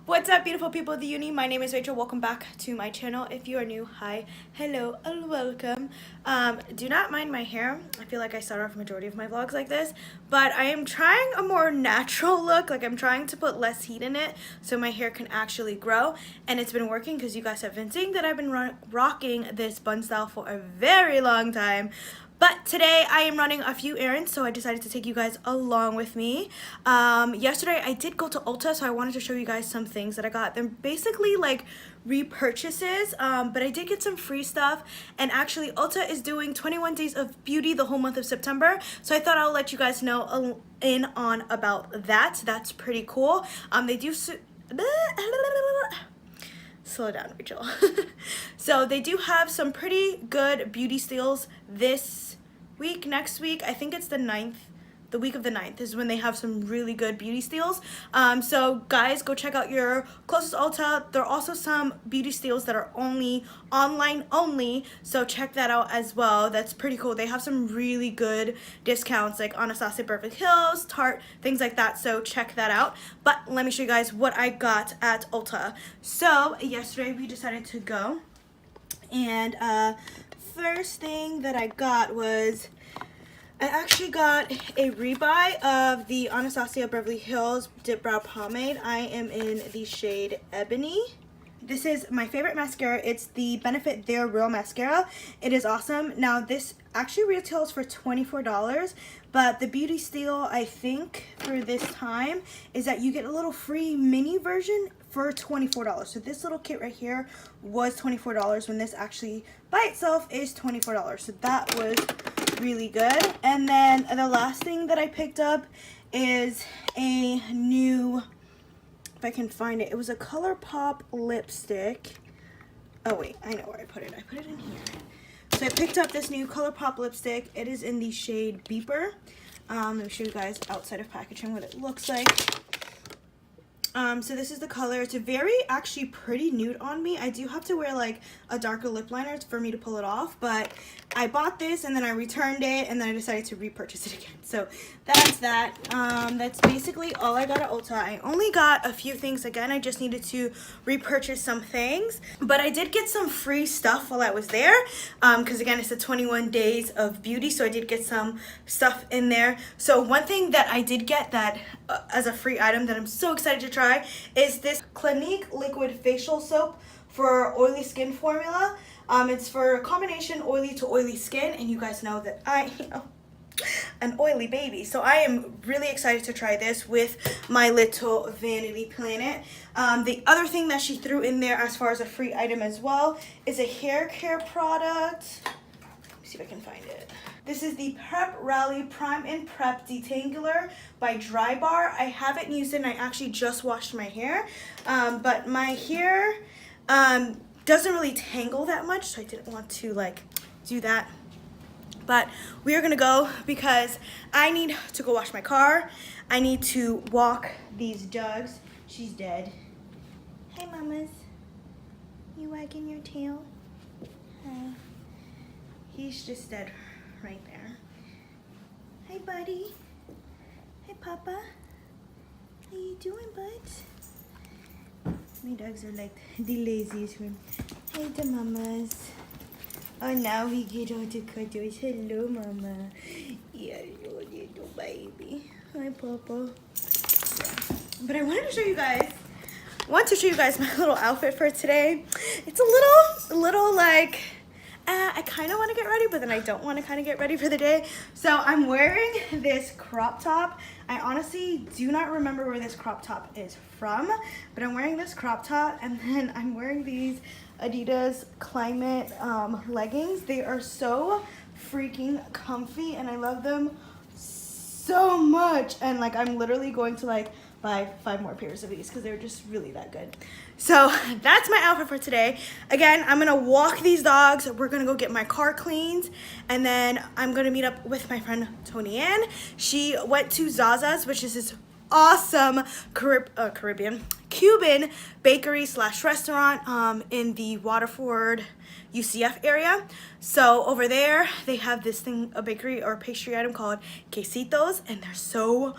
What's up, beautiful people of the uni? My name is Rachel. Welcome back to my channel. If you are new, hi, hello, and welcome. Do not mind my hair. I feel like I start off majority of my vlogs like this, but I am trying a more natural look. Like, I'm trying to put less heat in it so my hair can actually grow, and it's been working because you guys have been seeing that I've been rocking this bun style for a very long time. But today I am running a few errands, so I decided to take you guys along with me. Yesterday I did go to Ulta, so I wanted to show you guys some things that I got. They're basically like repurchases, but I did get some free stuff. And actually Ulta is doing 21 days of beauty the whole month of September, so I thought I'll let you guys know in on about that. That's pretty cool. They do slow down, Rachel. So they do have some pretty good beauty steals this week. Next week, I think it's the 9th, the week of the 9th is when they have some really good beauty steals. So guys, go check out your closest Ulta. There are also some beauty steals that are only online only, so check that out as well. That's pretty cool. They have some really good discounts like Anastasia Beverly Hills, Tarte, things like that, so check that out. But let me show you guys what I got at Ulta. So yesterday we decided to go, and first thing that I got was I actually got a rebuy of the Anastasia Beverly Hills Dip Brow Pomade. I am in the shade Ebony. This is my favorite mascara. It's the Benefit They're Real Mascara. It is awesome. Now this actually retails for $24, but the beauty steal I think for this time is that you get a little free mini version for $24. So this little kit right here was $24 when this actually by itself is $24. So that was really good. And then the last thing that I picked up is a new, if I can find it, it was a ColourPop lipstick. Oh wait, I know where I put it. I put it in here. So I picked up this new ColourPop lipstick. It is in the shade Beeper. Let me show you guys outside of packaging what it looks like. So this is the color. It's a very actually pretty nude on me. I do have to wear like a darker lip liner for me to pull it off, but I bought this and then I returned it and then I decided to repurchase it again. So that's that. That's basically all I got at Ulta. I only got a few things. Again, I just needed to repurchase some things, but I did get some free stuff while I was there, because again, it's the 21 days of beauty, so I did get some stuff in there. So one thing that I did get that as a free item that I'm so excited to try is this Clinique liquid facial soap for oily skin formula. It's for a combination oily to oily skin, and you guys know that I am an oily baby, so I am really excited to try this with my little vanity planet. The other thing that she threw in there as far as a free item as well is a hair care product. Let me see if I can find it. This is the Prep Rally Prime and Prep Detangler by Drybar. I haven't used it and I actually just washed my hair, but my hair doesn't really tangle that much, so I didn't want to like do that. But we are gonna go because I need to go wash my car. I need to walk these dogs. She's dead. Hi, mamas. You wagging your tail? Hi. He's just dead right there. Hi, buddy. Hi, Papa. How you doing, bud? My dogs are like the laziest one. Hi, the mamas. Oh, now we get all the cuddles. Hello, mama. Yeah, your little baby. Hi, Papa. But I wanted to show you guys. My little outfit for today. It's a little like, I kind of want to get ready, but then I don't want to kind of get ready for the day. So I'm wearing this crop top. I honestly do not remember where this crop top is from, but I'm wearing this crop top, and then I'm wearing these Adidas Climate leggings. They are so freaking comfy and I love them so much, and like I'm literally going to like buy 5 more pairs of these because they're just really that good. So that's my outfit for today. Again, I'm gonna walk these dogs, we're gonna go get my car cleaned, and then I'm gonna meet up with my friend Tony Ann. She went to Zaza's, which is this awesome Cuban bakery slash restaurant in the Waterford UCF area. So over there they have this thing, a bakery or pastry item called quesitos, and they're so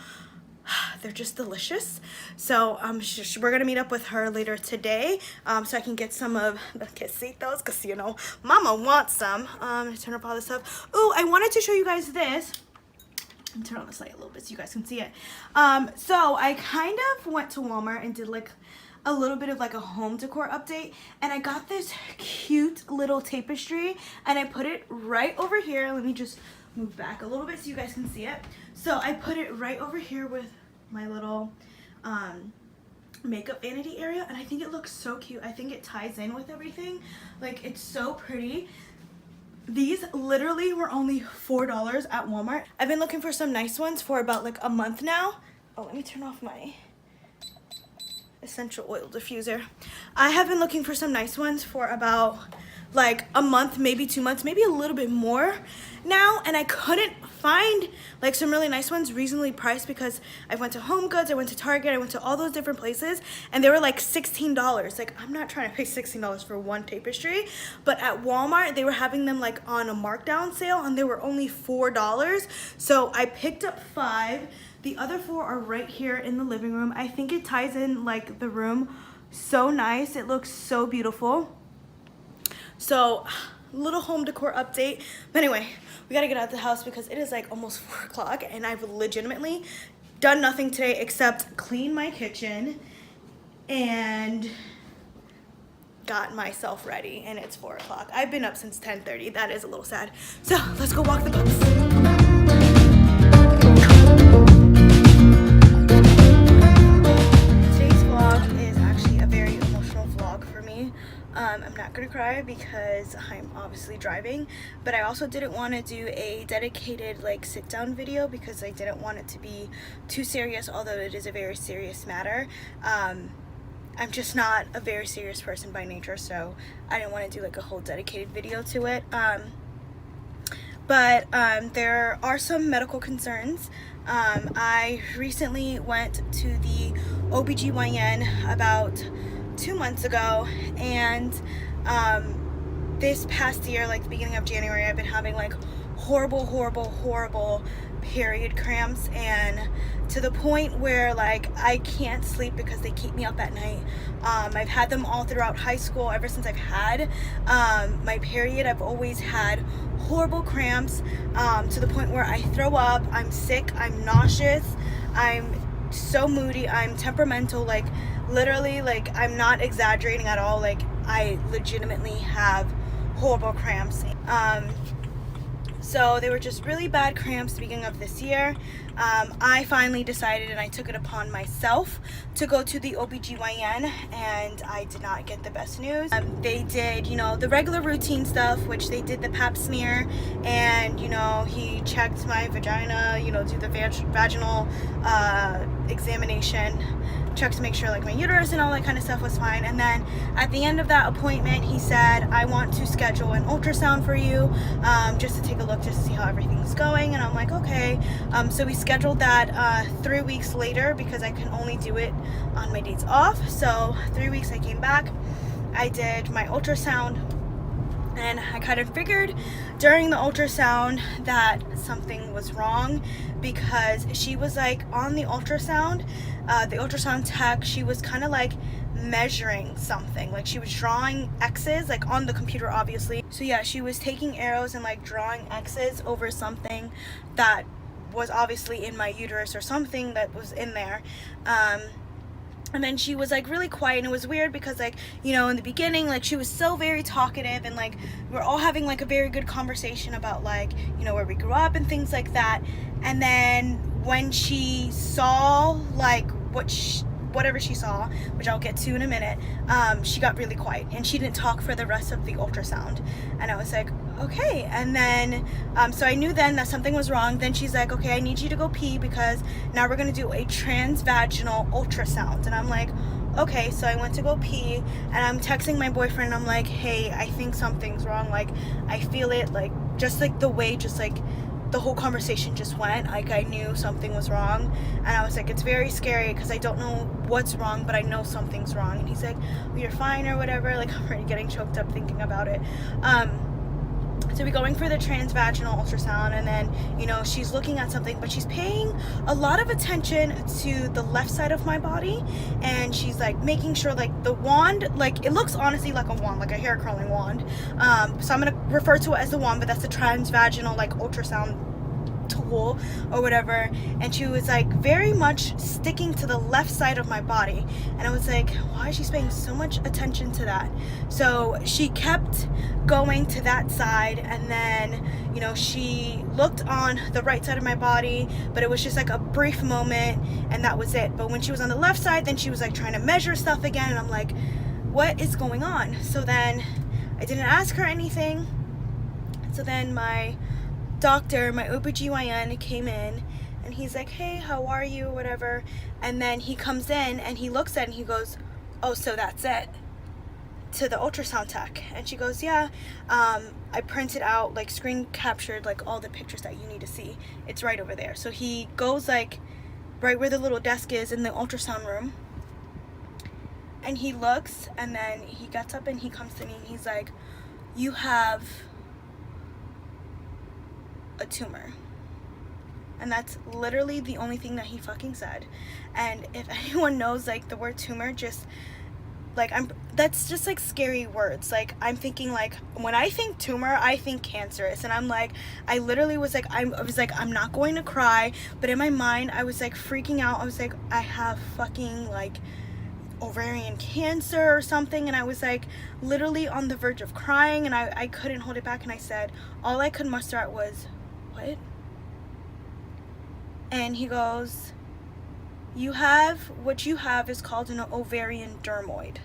they're just delicious. So we're gonna meet up with her later today, so I can get some of the quesitos, because you know mama wants some. Turn up all this stuff. Oh, I wanted to show you guys this. Turn on this light a little bit so you guys can see it. So I kind of went to Walmart and did like a little bit of like a home decor update, and I got this cute little tapestry and I put it right over here. Let me just move back a little bit so you guys can see it. So I put it right over here with my little makeup vanity area, and I think it looks so cute. I think it ties in with everything. Like, it's so pretty. These literally were only $4 at Walmart. I've been looking for some nice ones for about like a month now. Oh, let me turn off my essential oil diffuser. I have been looking for some nice ones for about like a month, maybe 2 months, maybe a little bit more now, and I couldn't find like some really nice ones reasonably priced, because I went to Home Goods, I went to Target, I went to all those different places, and they were like $16. Like, I'm not trying to pay $16 for one tapestry, but at Walmart they were having them like on a markdown sale, and they were only $4. So I picked up 5. The other 4 are right here in the living room. I think it ties in like the room so nice. It looks so beautiful. So, little home decor update. But anyway, we gotta get out of the house because it is like almost 4 o'clock, and I've legitimately done nothing today except clean my kitchen and got myself ready, and it's 4 o'clock. I've been up since 10:30. That is a little sad. So let's go walk the dogs. Today's vlog is actually a very emotional vlog for me. I'm not gonna cry because I'm obviously driving, but I also didn't want to do a dedicated like sit down video because I didn't want it to be too serious, although it is a very serious matter. I'm just not a very serious person by nature, so I didn't want to do like a whole dedicated video to it. But there are some medical concerns. I recently went to the OBGYN about 2 months ago, and this past year, like the beginning of January, I've been having like horrible period cramps, and to the point where like I can't sleep because they keep me up at night. I've had them all throughout high school. Ever since I've had my period, I've always had horrible cramps, to the point where I throw up, I'm sick, I'm nauseous, I'm so moody, I'm temperamental. Like, literally, like, I'm not exaggerating at all. Like, I legitimately have horrible cramps. So they were just really bad cramps at the beginning of this year. I finally decided, and I took it upon myself to go to the OBGYN, and I did not get the best news. They did, you know, the regular routine stuff, which they did the pap smear, and, you know, he checked my vagina, you know, do the vaginal examination, checked to make sure like my uterus and all that kind of stuff was fine. And then at the end of that appointment, he said, I want to schedule an ultrasound for you, just to take a look, just to see how everything's going. And I'm like, okay. So we scheduled that 3 weeks later, because I can only do it on my days off. So 3 weeks, I came back, I did my ultrasound, and I kind of figured during the ultrasound that something was wrong, because she was like on the ultrasound tech, she was kind of like measuring something, like she was drawing X's like on the computer, obviously. So yeah, she was taking arrows and like drawing X's over something that was obviously in my uterus, or something that was in there. And then she was like really quiet, and it was weird because, like, you know, in the beginning, like, she was so very talkative, and like we're all having like a very good conversation about like, you know, where we grew up and things like that. And then when she saw like whatever she saw, which I'll get to in a minute, she got really quiet, and she didn't talk for the rest of the ultrasound. And I was like, okay. And then so I knew then that something was wrong. Then she's like, okay, I need you to go pee, because now we're gonna do a transvaginal ultrasound. And I'm like, okay. So I went to go pee, and I'm texting my boyfriend, and I'm like, hey, I think something's wrong, like I feel it, like just like the way just like the whole conversation just went, like I knew something was wrong. And I was like, it's very scary because I don't know what's wrong, but I know something's wrong. And he's like, well, you're fine or whatever. Like, I'm already getting choked up thinking about it. So we're going for the transvaginal ultrasound, and then, you know, she's looking at something, but she's paying a lot of attention to the left side of my body, and she's like making sure like the wand, like it looks honestly like a wand, like a hair curling wand. So I'm gonna refer to it as the wand, but that's the transvaginal like ultrasound tool or whatever. And she was like very much sticking to the left side of my body, and I was like, why is she paying so much attention to that? So she kept going to that side, and then, you know, she looked on the right side of my body, but it was just like a brief moment, and that was it. But when she was on the left side, then she was like trying to measure stuff again, and I'm like, what is going on? So then I didn't ask her anything. So then my doctor, my OBGYN came in, and he's like, hey, how are you, whatever. And then he comes in and he looks at it and he goes, oh, so that's it, to the ultrasound tech. And she goes, yeah, I printed out, like screen captured like all the pictures that you need to see. It's right over there. So he goes like right where the little desk is in the ultrasound room, and he looks, and then he gets up and he comes to me and he's like, you have a tumor. And that's literally the only thing that he fucking said. And if anyone knows like the word tumor, just like, that's just like scary words. Like, I'm thinking like, when I think tumor, I think cancerous. And I'm like, I literally was like, I was like, I'm not going to cry, but in my mind I was like freaking out. I was like, I have fucking like ovarian cancer or something. And I was like literally on the verge of crying, and I couldn't hold it back, and I said, all I could muster out was, what? And he goes, what you have is called an ovarian dermoid.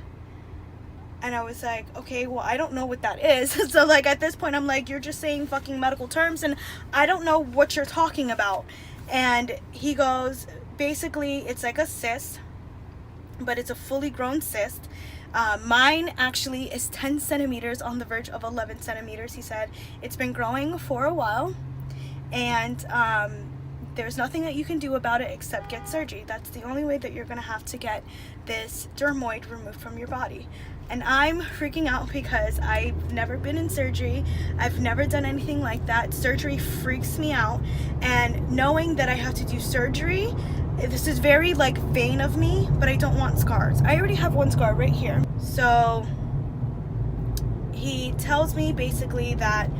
And I was like, okay, well, I don't know what that is. So like at this point I'm like, you're just saying fucking medical terms and I don't know what you're talking about. And he goes, basically it's like a cyst, but it's a fully grown cyst. Mine actually is 10 centimeters on the verge of 11 centimeters. He said it's been growing for a while, and there's nothing that you can do about it except get surgery. That's the only way that you're gonna have to get this dermoid removed from your body. And I'm freaking out because I've never been in surgery. I've never done anything like that. Surgery freaks me out, and knowing that I have to do surgery, this is very like vain of me, but I don't want scars. I already have one scar right here. So he tells me basically that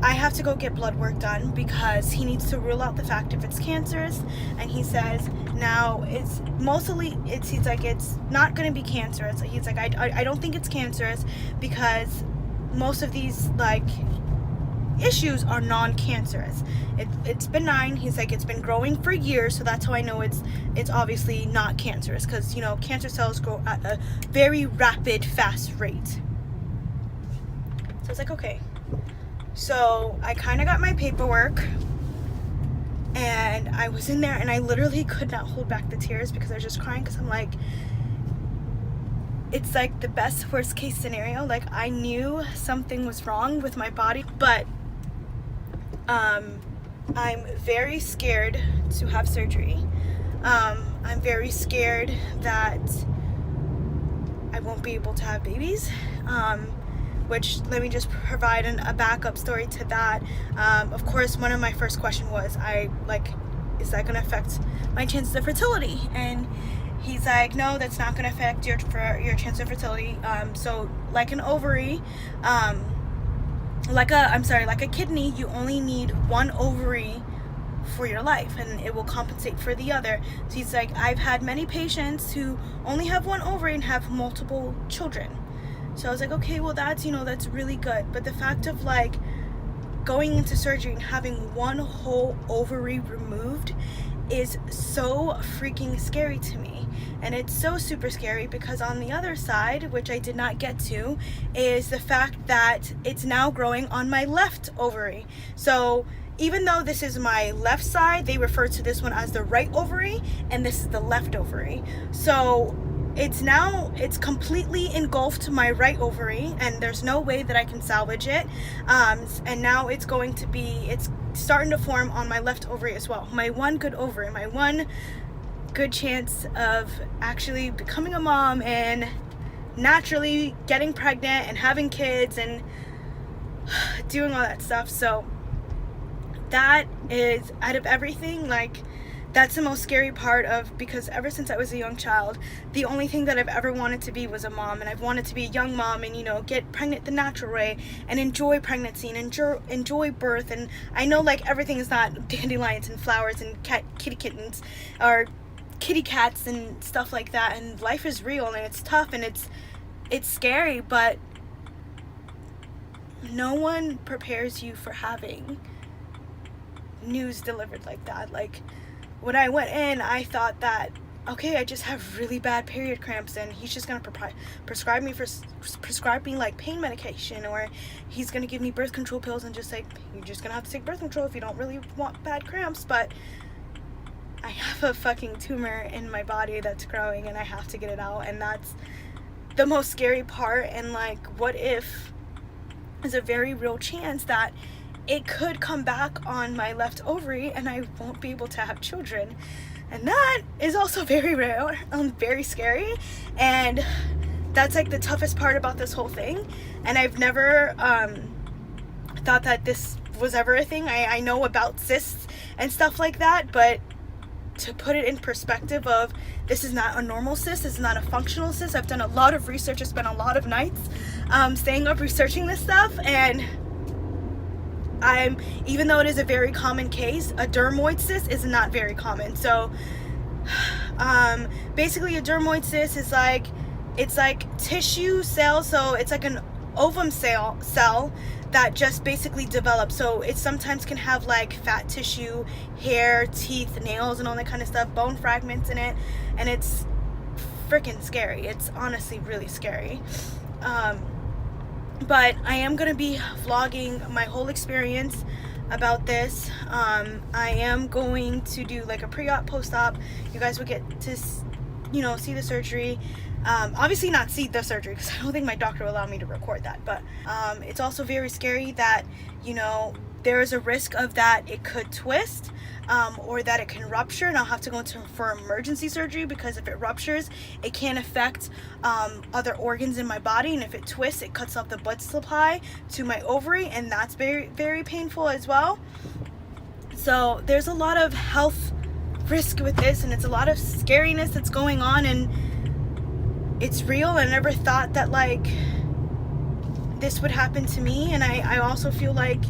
I have to go get blood work done because he needs to rule out the fact if it's cancerous. And he says now he's like, it's not going to be cancerous. He's like, I don't think it's cancerous because most of these like issues are non-cancerous. It's benign. He's like, it's been growing for years, so that's how I know it's obviously not cancerous, because, you know, cancer cells grow at a very rapid, fast rate. So I was like, okay. So I kind of got my paperwork, and I was in there, and I literally could not hold back the tears because I was just crying, because I'm like, it's like the best worst case scenario. Like, I knew something was wrong with my body, but I'm very scared to have surgery. I'm very scared that I won't be able to have babies. Which, let me just provide a backup story to that. Of course, one of my first questions was, is that going to affect my chances of fertility? And he's like, no, that's not going to affect your chance of fertility. So like an ovary, like a kidney, you only need one ovary for your life, and it will compensate for the other. So he's like, I've had many patients who only have one ovary and have multiple children. So I was like, okay, well, that's really good. But the fact of like going into surgery and having one whole ovary removed is so freaking scary to me. And it's so super scary because on the other side, which I did not get to, is the fact that it's now growing on my left ovary. So even though this is my left side, they refer to this one as the right ovary, and this is the left ovary. So it's completely engulfed my right ovary, and there's no way that I can salvage it. And now it's starting to form on my left ovary as well. My one good ovary, my one good chance of actually becoming a mom and naturally getting pregnant and having kids. And doing all that stuff. So that is, out of everything, like, that's the most scary part of, because ever since I was a young child, the only thing that I've ever wanted to be was a mom, and I've wanted to be a young mom and, you know, get pregnant the natural way and enjoy pregnancy and enjoy birth. And I know, like, everything is not dandelions and flowers and kitty kittens or kitty cats and stuff like that, and life is real and it's tough and it's scary, but no one prepares you for having news delivered like that. Like, when I went in, I thought that, okay, I just have really bad period cramps and he's just gonna prescribe me like pain medication, or he's gonna give me birth control pills and just like, you're just gonna have to take birth control if you don't really want bad cramps. But I have a fucking tumor in my body that's growing and I have to get it out, and that's the most scary part. And like, what if there's a very real chance that it could come back on my left ovary and I won't be able to have children? And that is also very rare, very scary, and that's like the toughest part about this whole thing. And I've never thought that this was ever a thing. I know about cysts and stuff like that, but to put it in perspective of, this is not a normal cyst, this is not a functional cyst. I've done a lot of research, I spent a lot of nights staying up researching this stuff, and even though it is a very common case, a dermoid cyst is not very common. So basically a dermoid cyst is like, it's like tissue cells, so it's like an ovum cell that just basically develops. So it sometimes can have like fat tissue, hair, teeth, nails, and all that kind of stuff, bone fragments in it, and it's freaking scary. It's honestly really scary. But I am going to be vlogging my whole experience about this. I am going to do like a pre-op, post-op. You guys will get to, you know, see the surgery. Obviously not see the surgery, because I don't think my doctor will allow me to record that. But it's also very scary that, you know, there is a risk of that it could twist, or that it can rupture, and I'll have to go for emergency surgery, because if it ruptures, it can affect other organs in my body, and if it twists, it cuts off the blood supply to my ovary, and that's very, very painful as well. So there's a lot of health risk with this, and it's a lot of scariness that's going on, and it's real. I never thought that like this would happen to me. And I also feel like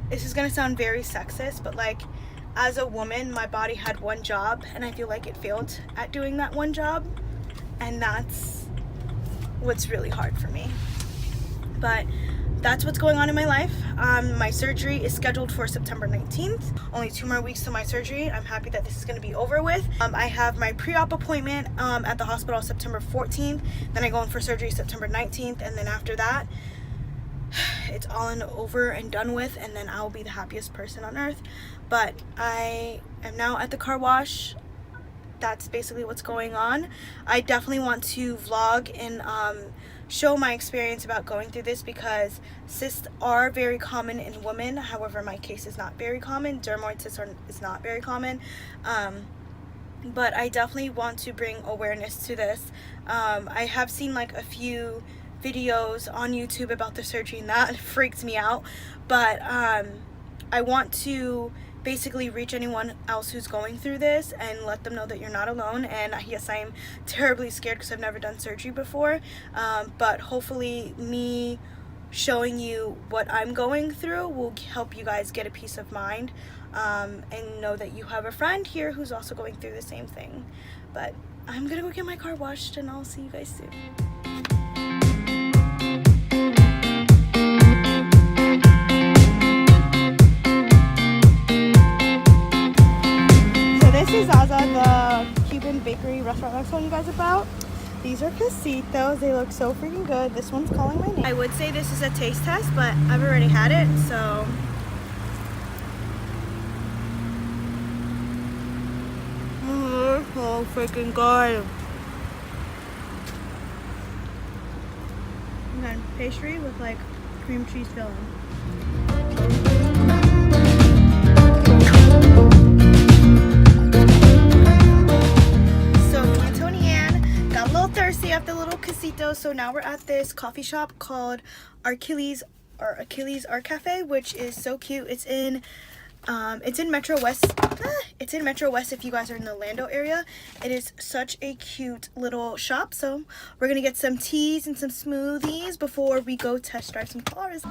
this is gonna sound very sexist, but like, as a woman, my body had one job, and I feel like it failed at doing that one job, and that's what's really hard for me. But that's what's going on in my life. My surgery is scheduled for September 19th. Only 2 more weeks to my surgery. I'm happy that this is going to be over with. I have my pre-op appointment at the hospital September 14th. Then I go in for surgery September 19th, and then after that, it's all over and done with, and then I'll be the happiest person on earth. But I am now at the car wash. That's basically what's going on. I definitely want to vlog and show my experience about going through this, because cysts are very common in women. However, my case is not very common. Dermoid cysts is not very common. But I definitely want to bring awareness to this. I have seen like a few videos on YouTube about the surgery, and that freaks me out. But I want to basically reach anyone else who's going through this and let them know that you're not alone. And yes, I am terribly scared because I've never done surgery before, but hopefully me showing you what I'm going through will help you guys get a peace of mind, and know that you have a friend here who's also going through the same thing. But I'm gonna go get my car washed, and I'll see you guys soon. This is Zaza, the Cuban bakery restaurant I was telling you guys about. These are casitos. They look so freaking good. This one's calling my name. I would say this is a taste test, but I've already had it, so. So freaking good. And then pastry with like cream cheese filling. After the little casino besitos. So now we're at this coffee shop called Achilles Art Cafe, which is so cute. It's in Metro West. It's in Metro West if you guys are in the Orlando area. It is such a cute little shop. So we're gonna get some teas and some smoothies before we go test drive some cars.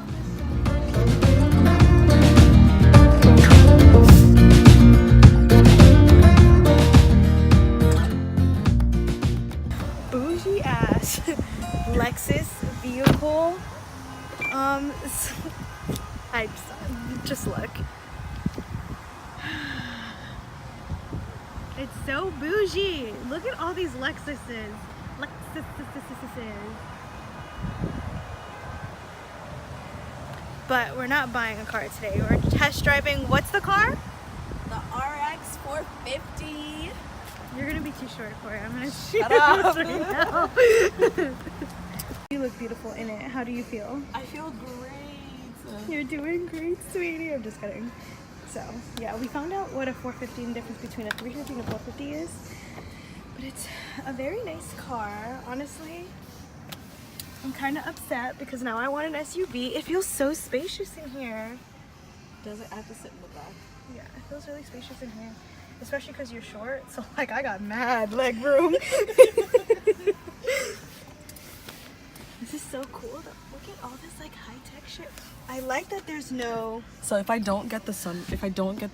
Bougie ass Lexus vehicle. I just look. It's so bougie. Look at all these Lexuses. But we're not buying a car today. We're test driving. What's the car? The RX 450. You're gonna be too short for it. I'm gonna shoot Shut up. right now. You look beautiful in it. How do you feel? I feel great. You're doing great, sweetie. I'm just kidding. So, yeah, we found out what a 450 and the difference between a 350 and a 450 is. But it's a very nice car, honestly. I'm kind of upset because now I want an SUV. It feels so spacious in here. Does it have to sit in the back? Yeah, it feels really spacious in here. Especially because you're short. So, like, I got mad leg room. This is so cool though. Look at all this like high-tech shit. I like that there's no... So if I don't get the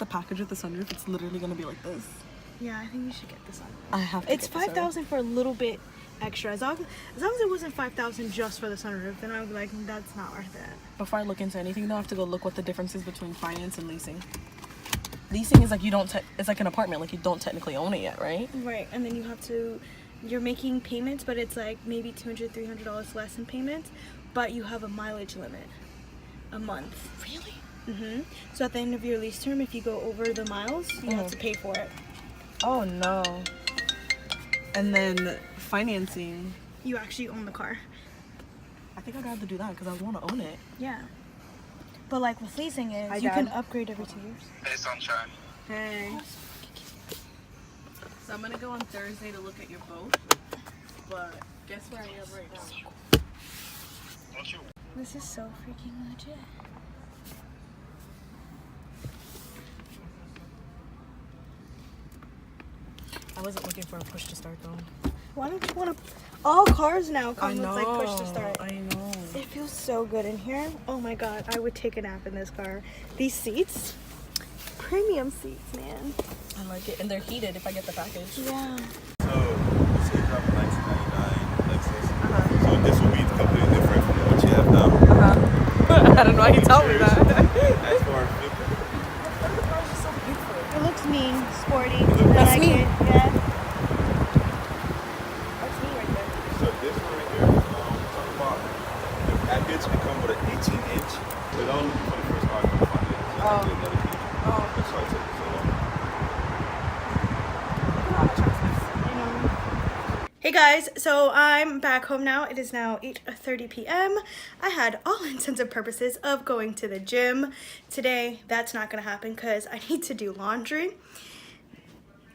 package with the sunroof, it's literally gonna be like this. Yeah, I think you should get this one. I have to. It's $5,000 for a little bit extra. As long as it wasn't $5,000 just for the sunroof, then I would be like, that's not worth it. Before I look into anything, though, I have to go look what the difference is between finance and leasing. Leasing is like it's like an apartment, like you don't technically own it yet, right? Right, and then you're making payments, but it's like maybe $200, $300 less in payments, but you have a mileage limit a month. Really? Mm-hmm. So at the end of your lease term, if you go over the miles, you have to pay for it. Oh no. And then financing. You actually own the car. I think I'd rather do that because I want to own it. Yeah. But like with leasing is, you can upgrade every 2 years. Hey, sunshine. Hey. So I'm gonna go on Thursday to look at your boat. But guess where I am right now? Don't you? This is so freaking legit. I wasn't looking for a push to start though. Why don't you want to... All cars now come with like push to start. I know. It feels so good in here. Oh my god, I would take a nap in this car. These seats, premium seats, man. I like it, and they're heated if I get the package. Yeah. So, this is a 1999 Lexus. So, this will be completely different from what you have now. I don't know why you told me that. As far as The cars are so beautiful. It looks mean, sporty. That's I like me. it. Yeah. That's me right there. so this one right here, talk about the package. It comes with an 18-inch. So, don't look for the first car to find it. So, I did another key. That's why it took so long. Hey guys, so I'm back home now. It is now 8:30 p.m. I had all intents and purposes of going to the gym. Today, that's not gonna happen because I need to do laundry.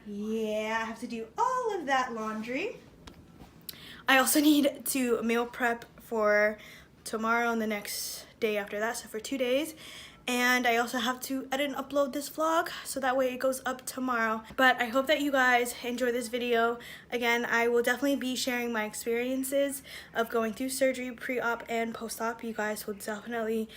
Yeah, I have to do all of that laundry. I also need to meal prep for tomorrow and the next day after that, so for 2 days. And I also have to edit and upload this vlog so that way it goes up tomorrow. But I hope that you guys enjoy this video. Again, I will definitely be sharing my experiences of going through surgery, pre-op and post-op. You guys will definitely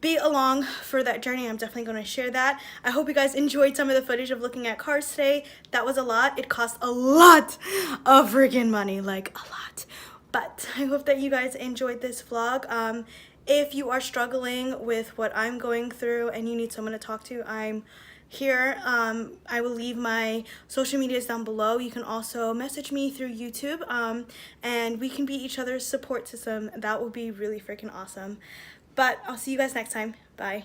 be along for that journey. I'm definitely going to share that. I hope you guys enjoyed some of the footage of looking at cars today. That was a lot. It cost a lot of freaking money, like a lot. But I hope that you guys enjoyed this vlog. If you are struggling with what I'm going through and you need someone to talk to, I'm here. I will leave my social medias down below. You can also message me through YouTube, and we can be each other's support system. That would be really freaking awesome. But I'll see you guys next time. Bye.